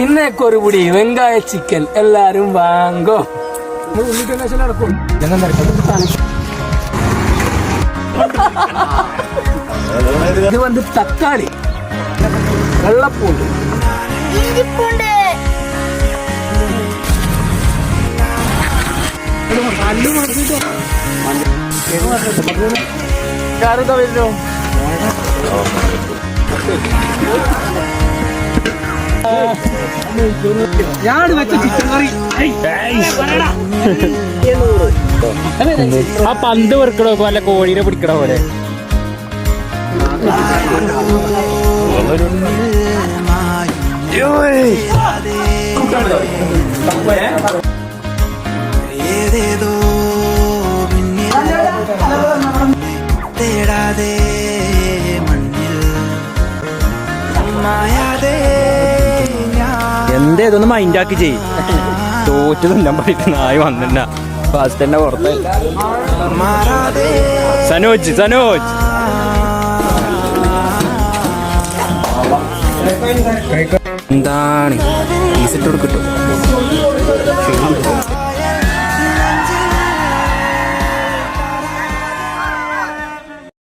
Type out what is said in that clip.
ഇന്നേക്ക് ഒരു പിടി വെങ്കായ ചിക്കൻ എല്ലാരും വാങ്ങോ. ഇത് വന്ന് തക്കാളി, വെള്ളപ്പൂണ്ട്, ഞാൻ വെച്ച ചിക്കൻ കറി. ആ പന്ത് പെറുക്കണോ അല്ല കോഴീനെ പിടിക്കണ പോലെ. ഏതേതോ തേടാതെ മണ്ണിൽ മായാതെ എന്തേതൊന്ന് മൈൻഡാക്കി ചെയ്യും. തോറ്റതെല്ലാം പോയിട്ട് നായി വന്നില്ല. ഫാസ്റ്റ് തന്നെ പുറത്ത്. സനോജ് എന്താണ് ഈസിട്ട് കൊടുക്കട്ടോ.